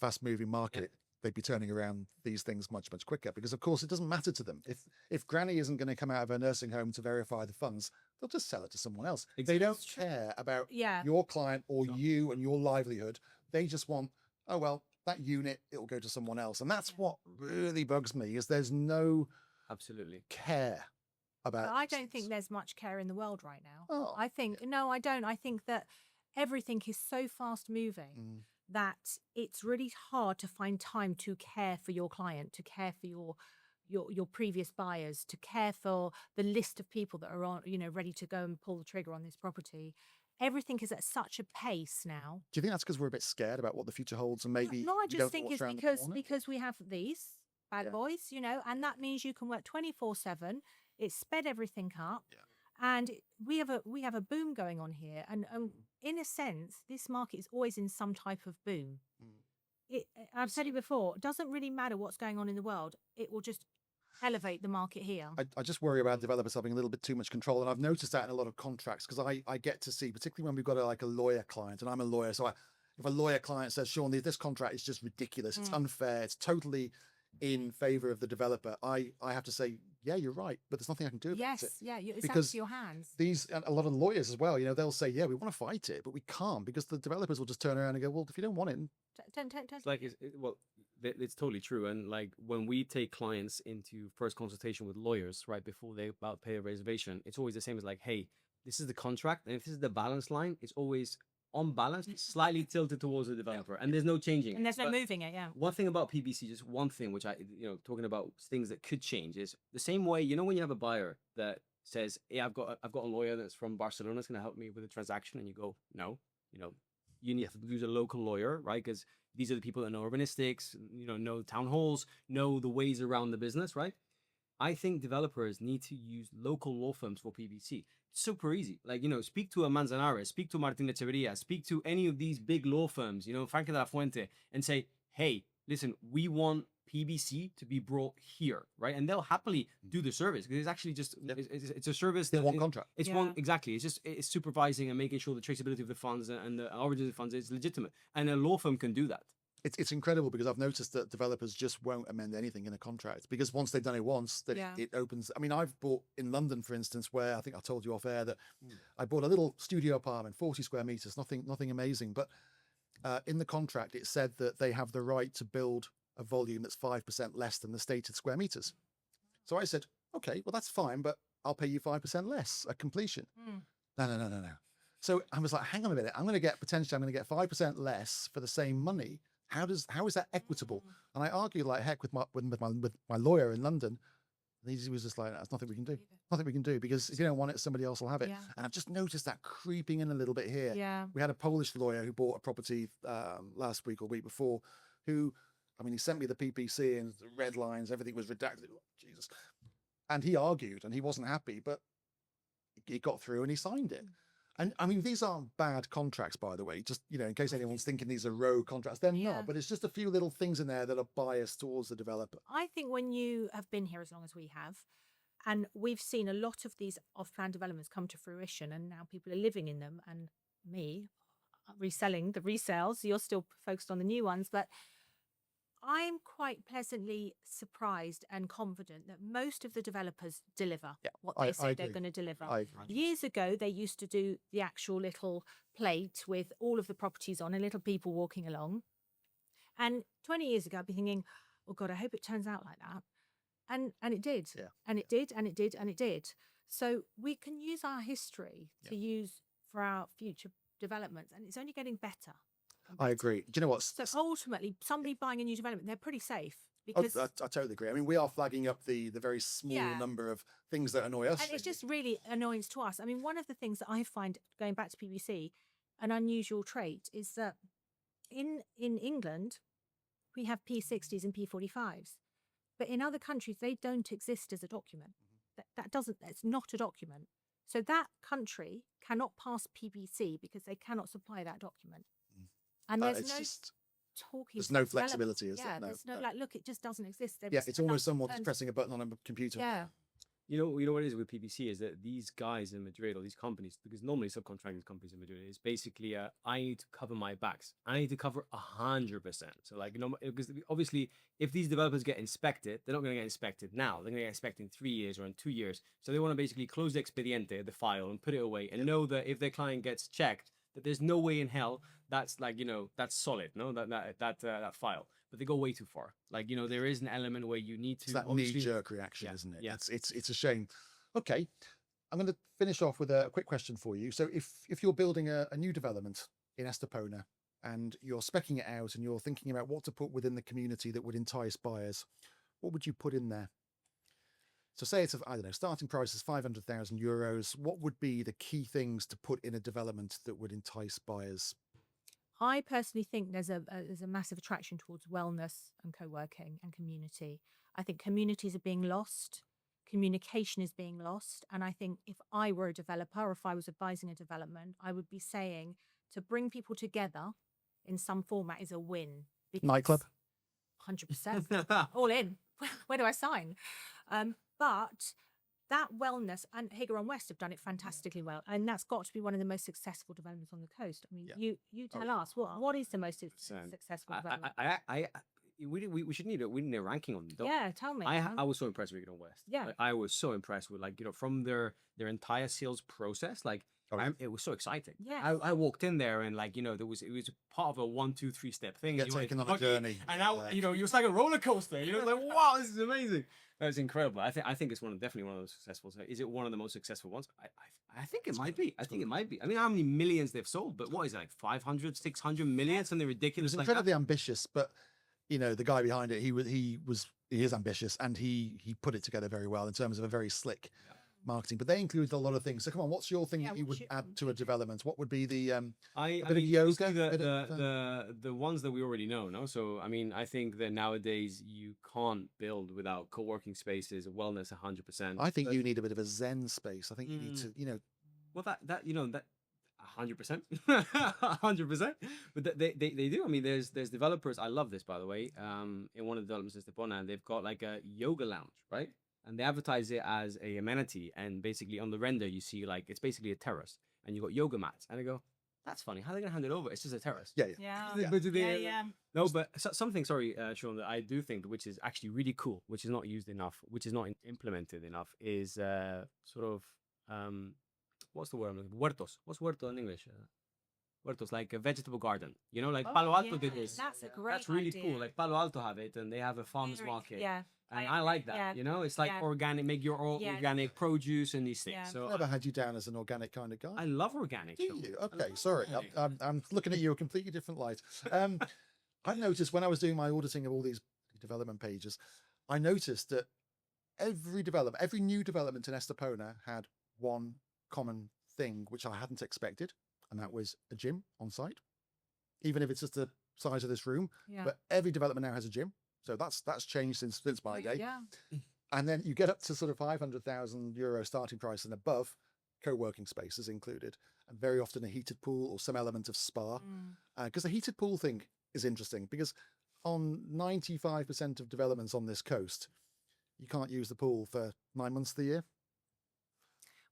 fast-moving market, they'd be turning around these things much, much quicker, because of course it doesn't matter to them. If Granny isn't going to come out of her nursing home to verify the funds, they'll just sell it to someone else. They don't care about your client or you and your livelihood. They just want, oh, well, that unit, it'll go to someone else. And that's what really bugs me, is there's no care about. I don't think there's much care in the world right now. Oh, I think, no, I don't. I think that everything is so fast moving that it's really hard to find time to care for your client, to care for your previous buyers, to care for the list of people that are on, ready to go and pull the trigger on this property. Everything is at such a pace now. Do you think that's because we're a bit scared about what the future holds, and maybe No, I we just don't think know what's it's around the corner? because we have these bad boys, and that means you can work 24/7. It's sped everything up, and we have a boom going on here. And in a sense, this market is always in some type of boom. I've said it before. It doesn't really matter what's going on in the world. It will just elevate the market here. I just worry about developers having a little bit too much control, and I've noticed that in a lot of contracts, because I get to see, particularly when we've got a lawyer client, and I'm a lawyer, so if a lawyer client says, Sean, this contract is just ridiculous, it's unfair, it's totally in favor of the developer, I have to say, yeah, you're right, but there's nothing I can do about it. It's out of your hands. A lot of lawyers as well, they'll say, yeah, we want to fight it, but we can't, because the developers will just turn around and go, well, if you don't want it, It's like it's totally true. And like when we take clients into first consultation with lawyers right before they about pay a reservation, it's always the same as like, hey, this is the contract, and if this is the balance line, it's always on balance, slightly tilted towards the developer, and there's no changing. And there's no moving it. Yeah. One thing about PVC, just one thing, which I talking about things that could change, is the same way when you have a buyer that says, hey, I've got a lawyer that's from Barcelona that's going to help me with a transaction, and you go, no, you need to use a local lawyer, right? Because these are the people that know urbanistics, know town halls, know the ways around the business, right? I think developers need to use local law firms for PVC. It's super easy. Like, speak to a Manzanares, speak to Martin Echeverria, speak to any of these big law firms, Franca de la Fuente, and say, hey, listen, we want PBC to be brought here, right? And they'll happily do the service because it's actually just it's a service. They want contract. It's one exactly. It's supervising and making sure the traceability of the funds and the origin of the funds is legitimate, and a law firm can do that. It's incredible because I've noticed that developers just won't amend anything in a contract because once they've done it once, it opens. I mean, I've bought in London, for instance, where I think I told you off air that I bought a little studio apartment, 40 square meters, nothing amazing, but in the contract it said that they have the right to build a volume that's 5% less than the stated square meters. So I said, okay, well that's fine, but I'll pay you 5% less at completion. No. So I was like, hang on a minute, I'm going to get 5% less for the same money. How is that equitable? And I argued like heck with my lawyer in London. And he was just like, there's nothing we can do. Nothing we can do because if you don't want it, somebody else will have it. Yeah. And I've just noticed that creeping in a little bit here. Yeah. We had a Polish lawyer who bought a property last week or week before who, I mean, he sent me the PPC and the red lines, everything was redacted. Oh, Jesus. And he argued and he wasn't happy, but he got through and he signed it. And I mean, these aren't bad contracts, by the way, just, you know, in case anyone's thinking these are rogue contracts, they're not, but it's just a few little things in there that are biased towards the developer. I think when you have been here as long as we have, and we've seen a lot of these off-plan developments come to fruition, and now people are living in them, and me reselling the resales, you're still focused on the new ones, but I'm quite pleasantly surprised and confident that most of the developers deliver what they say they're going to deliver. Years ago, they used to do the actual little plate with all of the properties on and little people walking along. And 20 years ago, I'd be thinking, oh God, I hope it turns out like that. And it did. Yeah. And it did, and it did, and it did. So we can use our history to use for our future developments, and it's only getting better. I agree. Do you know what? So ultimately, somebody buying a new development, they're pretty safe. Because I totally agree. I mean, we are flagging up the very small number of things that annoy us. And it's just really annoyance to us. I mean, one of the things that I find, going back to PVC, an unusual trait is that in England, we have P60s and P45s. But in other countries, they don't exist as a document. It's not a document. So that country cannot pass PVC because they cannot supply that document. And there's no flexibility, is there? There's no, like, look, it just doesn't exist. It's almost someone pressing a button on a computer. Yeah. You know what it is with PPC is that these guys in Madrid or these companies, because normally subcontracting companies in Madrid is basically I need to cover my backs. I need to cover 100%. So like, you know, because obviously if these developers get inspected, they're not going to get inspected now. They're going to get inspected in 3 years or in 2 years. So they want to basically close the expediente, the file, and put it away, and know that if their client gets checked, that there's no way in hell that's like, you know, that's solid, no, that file. But they go way too far. Like, you know, there is an element where you need to. It's that knee-jerk reaction, isn't it? Yeah. It's a shame. Okay, I'm going to finish off with a quick question for you. So if you're building a new development in Estepona and you're speccing it out and you're thinking about what to put within the community that would entice buyers, what would you put in there? So say it's, I don't know, starting price is 500,000 euros. What would be the key things to put in a development that would entice buyers? I personally think there's a massive attraction towards wellness and co-working and community. I think communities are being lost. Communication is being lost. And I think if I were a developer or if I was advising a development, I would be saying to bring people together in some format is a win. Nightclub? 100%. All in. Where do I sign? But that wellness, and Higa on West have done it fantastically well, and that's got to be one of the most successful developments on the coast. I mean, you tell us what is the most successful development? We should need a ranking on them. Yeah, tell me. I was so impressed with Higa on West. Yeah, I was so impressed with, like, you know, from their entire sales process. Like, it was so exciting. Yeah, I walked in there and, like, you know, it was part of a 1, 2, 3 step thing. Get taken on a journey, and now you know, it was like a roller coaster. You know, like, wow, this is amazing. That's incredible. I think it's definitely one of those successful. Is it one of the most successful ones? I think it might be. I think it might be. I mean, how many millions they've sold? But what is it, like 500, 600 million? Something ridiculous. It was incredibly ambitious, but you know, the guy behind it, he is ambitious, and he put it together very well in terms of a very slick marketing. But they included a lot of things. So come on, what's your thing that you would add to a development? What would be the a bit of yoga? The ones that we already know, no? So I mean, I think that nowadays you can't build without co-working spaces, wellness 100%. I think you need a bit of a Zen space. I think you need to, you know. Well, that you know, that 100%, 100%. But they do. I mean, there's developers. I love this, by the way. In one of the developments in Stepona, they've got like a yoga lounge, right? And they advertise it as a amenity. And basically on the render, you see like it's basically a terrace, and you got yoga mats. And I go, that's funny. How are they gonna hand it over? It's just a terrace. Yeah. Yeah. But do they, Yeah. No, but something. Sorry, Sean. That I do think, which is actually really cool, which is not used enough, which is not implemented enough, is sort of what's the word? I'm looking for? Huertos. What's huerto in English? Huertos, like a vegetable garden. You know, like Palo Alto did this. That's a great That's really idea. cool. Like Palo Alto have it, and they have a farmers market. Yeah. And I like that. Yeah. You know, it's like Yeah. organic, make your own Yes. organic produce and these things. Yeah. So Never had you down as an organic kind of guy. I love organic. Do Sean. you? I Okay, love sorry. organic. I'm looking at you a completely different light. I noticed when I was doing my auditing of all these development pages, I noticed that every new development in Estepona had one common thing which I hadn't expected, and that was a gym on site, even if it's just the size of this room. Yeah. But every development now has a gym, so that's changed since my day. Yeah. And then you get up to sort of €500,000 starting price and above, co-working spaces included, and very often a heated pool or some element of spa. Because the heated pool thing is interesting, because on 95% of developments on this coast, you can't use the pool for 9 months of the year.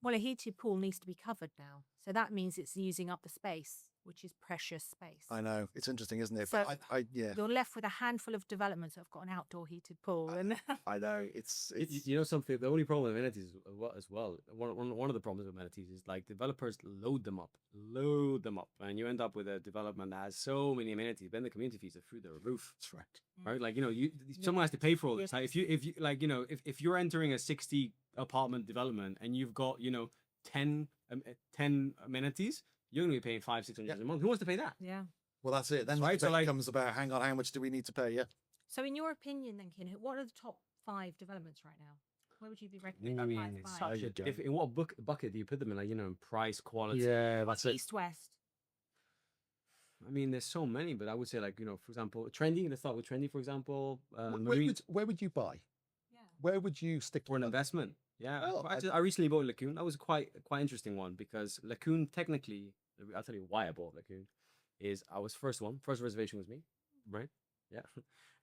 Well, a heated pool needs to be covered now. So that means it's using up the space, which is precious space. I know, it's interesting, isn't it? So- But yeah, You're left with a handful of developments that have got an outdoor heated pool. And I know. It's You know something. The only problem with amenities as well. One of the problems with amenities is like developers load them up, and you end up with a development that has so many amenities. Then the community fees are through the roof, that's right. right? Like someone has to pay for all this. Like if you like if you're entering a 60 apartment development and you've got 10 amenities, you're gonna be paying $500-600 a month. Who wants to pay that? yeah. Well, that's it. Then Right, the so, like- comes about, hang on, how much do we need to pay? Yeah. So, in your opinion, then, Kian, what are the top 5 developments right now? Where would you be recommending? I top mean, five? it's Five. such a Go. in what bucket do you put them in? Like in price, quality. Yeah, that's it. East West. I mean, there's so many, but I would say like for example, trendy. Let's start with trendy. For example, Where marine where would you buy? Yeah. Where would you stick for an to investment. Yeah, Well, I recently bought Lacoon. That was quite interesting one because Lacoon technically, I'll tell you why I bought Lacoon. Is I was first reservation was me, right? Yeah,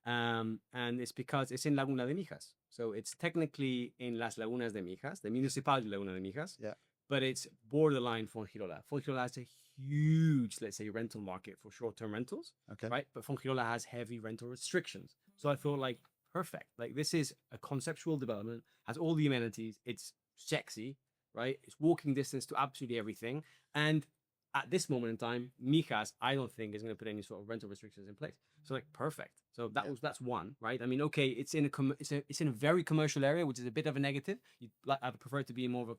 and it's because it's in Laguna de Mijas, so it's technically in Las Lagunas de Mijas, the municipality Laguna de Mijas. Yeah. But it's borderline Fuengirola. Fuengirola has a huge, let's say, rental market for short-term rentals, Okay. right? But Fuengirola has heavy rental restrictions. So I thought like perfect. Like this is a conceptual development, has all the amenities. It's sexy, right? It's walking distance to absolutely everything. And at this moment in time, Mijas, I don't think is going to put any sort of rental restrictions in place. So like perfect. So that's one, right? I mean, okay, it's in a very commercial area, which is a bit of a negative. I'd prefer it to be more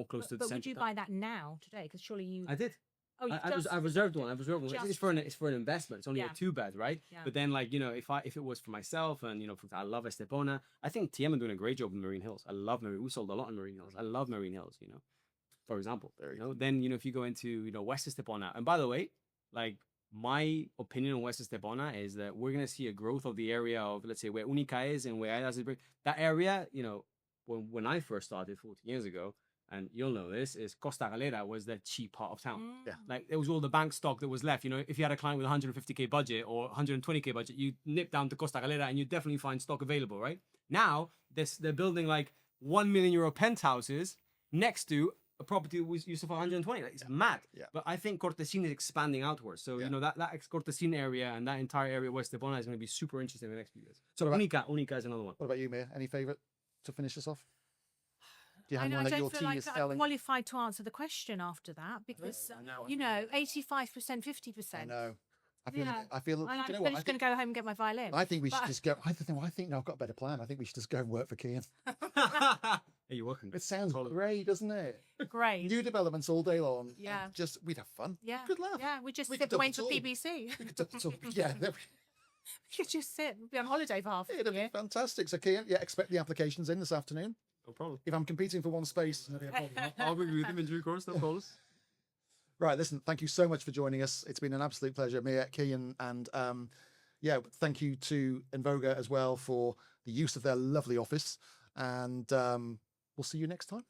close to the But center. would you buy that now, today? Because surely you. I did. Oh, you I reserved one. just It's for an investment. It's only Yeah. a 2-bed, right? Yeah. But then, like if it was for myself, and I love Estepona. I think TM are doing a great job in Marine Hills. I love Marine. We sold a lot in Marine Hills. I love Marine Hills. For example, then if you go into West Estepona, and by the way, like my opinion on West Estepona is that we're gonna see a growth of the area of, let's say, where Única is and where Aidas is. That area, when I first started 14 years ago. And you'll know this, is Costa Galera was the cheap part of town. Mm. Yeah. Like it was all the bank stock that was left. If you had a client with 150K budget or 120K budget, you nip down to Costa Galera and you definitely find stock available, right? Now they're building like €1 million penthouses next to a property that was used for 120. Like, it's mad. Yeah. But I think Cortesín is expanding outwards. So Yeah. that Cortesín area and that entire area West Estepona is going to be super interesting in the next few years. So What Única is another one. What about you, Mia? Any favourite to finish us off? Do you I have know, one I that don't your feel tea like is I'm selling? qualified to answer the question after that because, I know. 85%, 50%. I know. I feel. Yeah. I feel. I'm do you know what? just going to go home and get my violin. I think we should But- just go. I think I've got a better plan. I think we should just go and work for Kian. Hey, you're welcome. It sounds Totally. great, doesn't it? Great. New developments all day long. Yeah. Just we'd have fun. Yeah. Good laugh. Yeah, we just We sit could waiting for double talk. BBC. We could yeah, we could just sit. We'd be on holiday for half it'd the be year. fantastic. So Kian, yeah, expect the applications in this afternoon. No problem. If I'm competing for one space, it'll be a problem. I'll be with him in due course, no problem. Right, listen, thank you so much for joining us. It's been an absolute pleasure, Mia, Kian, and thank you to Invoga as well for the use of their lovely office. And we'll see you next time.